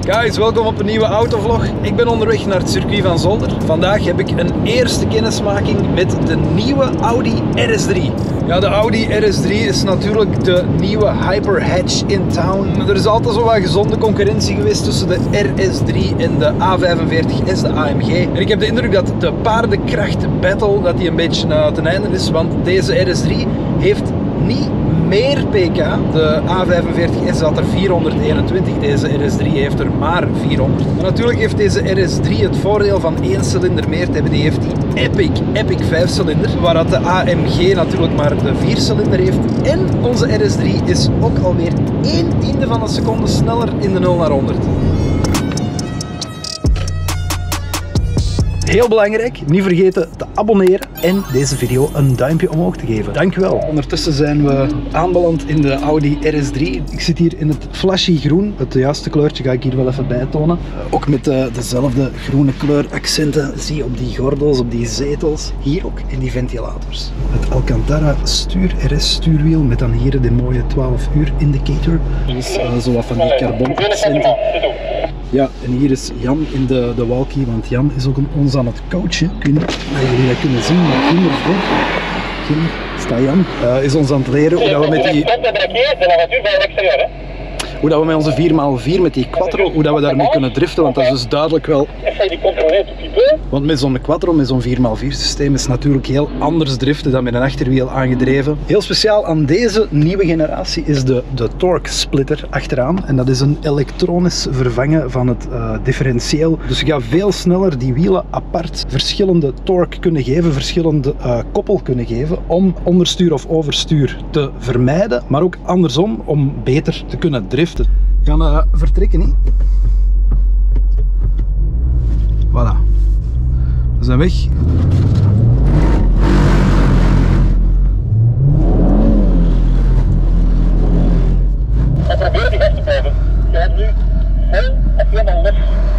Guys, welkom op een nieuwe autovlog. Ik ben onderweg naar het circuit van Zolder. Vandaag heb ik een eerste kennismaking met de nieuwe Audi RS3. Ja, de Audi RS3 is natuurlijk de nieuwe hyperhatch in town. Er is altijd zo wat gezonde concurrentie geweest tussen de RS3 en de A45S, de AMG. En ik heb de indruk dat de paardenkracht battle dat die een beetje ten einde is, want deze RS3 heeft niet meer pk. De A45S had er 421, deze RS3 heeft er maar 400. Maar natuurlijk heeft deze RS3 het voordeel van 1 cilinder meer te hebben. Die heeft die epic 5-cilinder, waar dat de AMG natuurlijk maar de 4-cilinder heeft. En onze RS3 is ook alweer 1/10 van een seconde sneller in de 0 naar 100. Heel belangrijk, niet vergeten te abonneren en deze video een duimpje omhoog te geven. Dankjewel. Ondertussen zijn we aanbeland in de Audi RS3. Ik zit hier in het flashy groen. Het juiste kleurtje ga ik hier wel even bijtonen. Ook met dezelfde groene kleuraccenten zie je op die gordels, op die zetels. Hier ook in die ventilators. Het Alcantara RS stuurwiel met dan hier de mooie 12 uur indicator. Dus zo wat van die carbon accenten. Ja, en hier is Jan in de walkie, want Jan is ook ons aan het coachen. Ik weet niet of jullie dat kunnen zien, maar hier staat Jan. Is ons aan het leren hoe dat we met die... Hoe dat we met onze 4x4, met die quattro, hoe dat we daarmee kunnen driften, want dat is dus duidelijk wel... Want met zo'n quattro, met zo'n 4x4 systeem is natuurlijk heel anders driften dan met een achterwiel aangedreven. Heel speciaal aan deze nieuwe generatie is de torque splitter achteraan. En dat is een elektronisch vervangen van het differentieel. Dus je gaat veel sneller die wielen apart verschillende torque kunnen geven, verschillende koppel kunnen geven, om onderstuur of overstuur te vermijden, maar ook andersom om beter te kunnen driften. We gaan vertrekken, hè? Voilà. We zijn weg. En probeer die vast te blijven. Je hebt nu vol of helemaal los.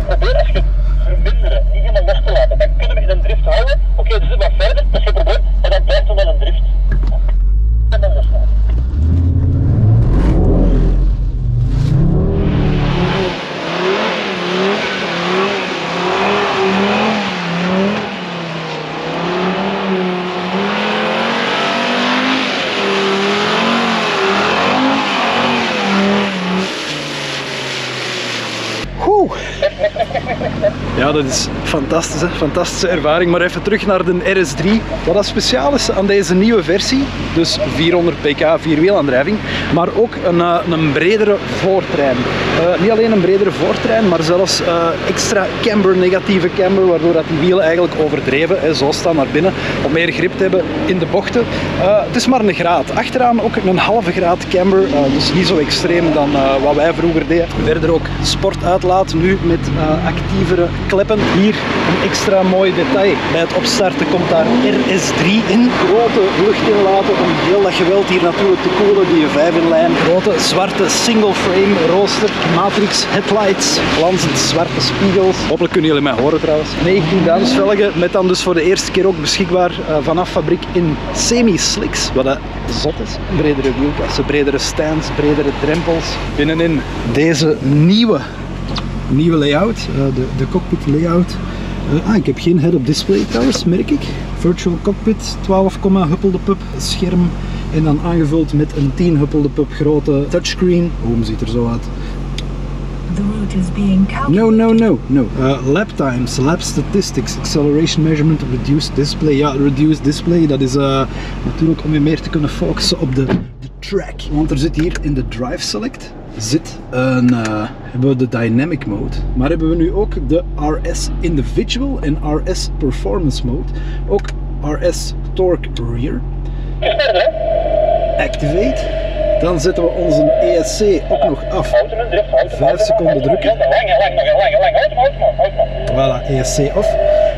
Probeer als je verminderen, niet helemaal los te laten. Dan kunnen we in een drift houden. Oké, dus wat verder, dat is geen probleem. Maar dan blijft er wel een drift. En dan loslaten. Ja, dat is fantastisch, hè? Fantastische ervaring. Maar even terug naar de RS3. Wat dat speciaal is aan deze nieuwe versie, dus 400 pk vierwielaandrijving, maar ook een bredere voortrein. Niet alleen een bredere voortrein, maar zelfs extra camber, negatieve camber, waardoor dat die wielen eigenlijk overdreven, hè, zo staan naar binnen, om meer grip te hebben in de bochten. Het is maar een graad. Achteraan ook een halve graad camber, dus niet zo extreem dan wat wij vroeger deden. Verder ook sportuitlaat, nu met actievere kleppen. Hier een extra mooi detail. Bij het opstarten komt daar RS3 in. Grote luchtinlaten om heel dat geweld hier natuurlijk te koelen. Die 5-in-lijn. Grote zwarte single frame rooster. Matrix headlights. Glanzend zwarte spiegels. Hopelijk kunnen jullie mij horen trouwens. 19 duimsvelgen met dan dus voor de eerste keer ook beschikbaar vanaf fabriek in semi-slicks. Wat dat zot is. Bredere wielkassen, bredere stands, bredere drempels. Binnenin deze nieuwe layout, de cockpit layout. Ik heb geen head-up display trouwens, merk ik. Virtual cockpit, 12, huppelde pup scherm en dan aangevuld met een 10 huppelde pup grote touchscreen. Hoe ziet er zo uit? No. Lap times, lap statistics, acceleration measurement, reduced display. Ja, reduced display, dat is natuurlijk om je meer te kunnen focussen op de track. Want er zit hier in de drive select hebben we de dynamic mode, maar hebben we nu ook de RS individual en RS performance mode. Ook RS torque rear. Activate. Dan zetten we onze ESC ook nog af. 5 seconden drukken. Voilà, ESC off.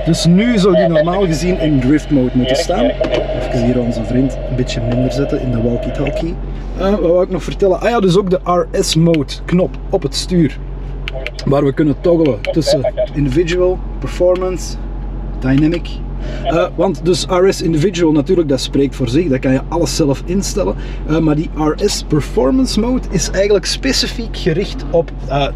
Dus nu zou die normaal gezien in drift mode moeten staan. Even hier onze vriend een beetje minder zetten in de walkie-talkie. Wat wou ik nog vertellen? Ah ja, dus ook de RS mode knop op het stuur. Waar we kunnen toggelen tussen individual, performance, dynamic. Want dus RS individual natuurlijk, dat spreekt voor zich, dat kan je alles zelf instellen. Maar die RS performance mode is eigenlijk specifiek gericht op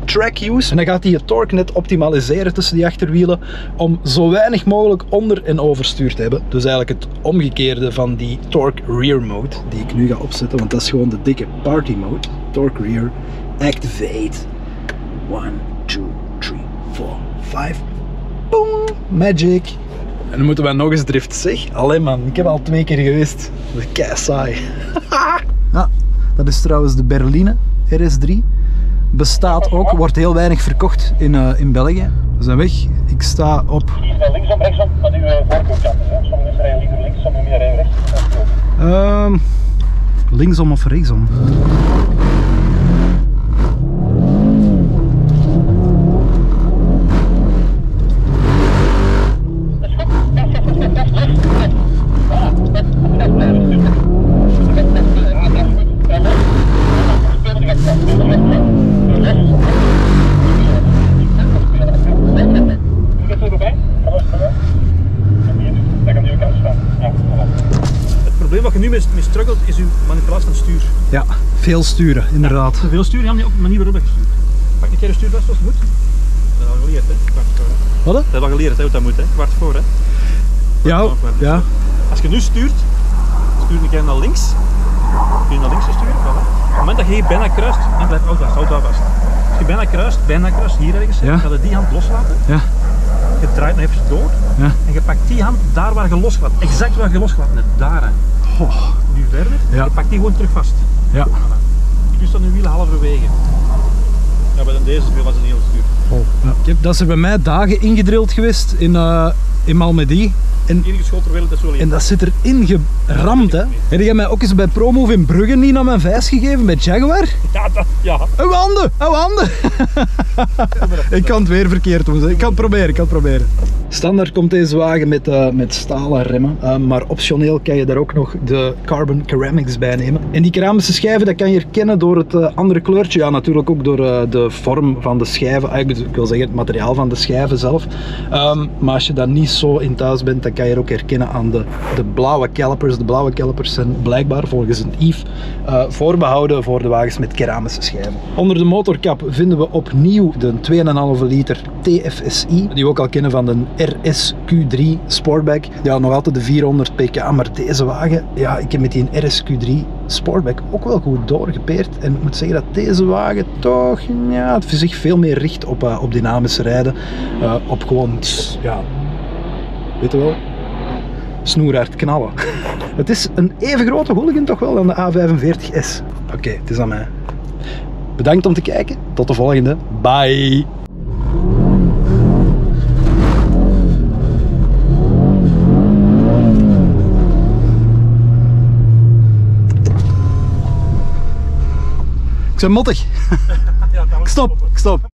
track use. En dan gaat hij je torque net optimaliseren tussen die achterwielen om zo weinig mogelijk onder- en overstuur te hebben. Dus eigenlijk het omgekeerde van die torque rear mode, die ik nu ga opzetten, want dat is gewoon de dikke party mode. Torque rear, activate. 1, 2, 3, 4, 5. Boom, magic. En dan moeten wij nog eens drift. Zeg, alleen man, ik heb al 2 keer geweest. Dat is kei saai. Ja, dat is trouwens de Berline RS3. Bestaat ook, wordt heel weinig verkocht in België. We zijn weg. Ik sta op... Kies naar linksom, rechtsom, met uw voorkookkant. Sommige mensen rijden liever links, sommige meer rijden rechts. Linksom of rechtsom? Wat je nu mee struggelt is uw manipulatie van het stuur. Ja, veel sturen, inderdaad. Te veel sturen, ja, op een manier waarop je stuurt. Pak een keer de stuurvest zoals het moet. Dat heb je al geleerd, hè? Kwart voor. Wat? Dat heb je al geleerd, hè, hoe dat moet, hè? Kwart voor, hè? Ja, ja. Als je nu stuurt, stuur een keer naar links. Kun je naar links sturen, voilà. Op het moment dat je bijna kruist, dan blijf houd daar vast. Als je bijna kruist, hier ergens, Ja. ga je die hand loslaten. Ja. Je draait nog even door. Ja. En je pakt die hand daar waar je losgelaten, exact waar je losgelaten hebt, daar. Hè. Oh. Nu verder, Ja. je pakt die gewoon terug vast. Ja. Voilà. Je staat nu wielen halverwege. Ja, bij deze speel was een heel stuur. Oh. Ja. Dat is er bij mij dagen ingedrild geweest in Malmedy. Ingeschoten terwijl het zo lief. En dat zit erin geramd, hè. Heb jij mij ook eens bij ProMove in Brugge niet naar mijn vijs gegeven met Jaguar? Ja. Uw handen! Ik kan het weer verkeerd doen, ik kan het proberen. Standaard komt deze wagen met stalen remmen, maar optioneel kan je daar ook nog de carbon ceramics bij nemen. En die keramische schijven, dat kan je herkennen door het andere kleurtje, ja natuurlijk ook door de vorm van de schijven, ik wil zeggen het materiaal van de schijven zelf. Maar als je daar niet zo in thuis bent, dan kan je er ook herkennen aan de blauwe calipers. De blauwe calipers zijn blijkbaar volgens een IF voorbehouden voor de wagens met keramische schijven. Onder de motorkap vinden we opnieuw de 2,5 liter TFSI, die we ook al kennen van de RSQ3 Sportback. Ja, nog altijd de 400 pk, maar deze wagen, ja, ik heb met die RSQ3 Sportback ook wel goed doorgepeerd. En ik moet zeggen dat deze wagen toch, ja, het zich veel meer richt op dynamisch rijden. Op gewoon, ja, weet je wel, snoerhard knallen. Het is een even grote hooligan toch wel dan de A45S. Oké, het is aan mij. Bedankt om te kijken. Tot de volgende. Bye! Ik ben mottig. Ja, Ik stop.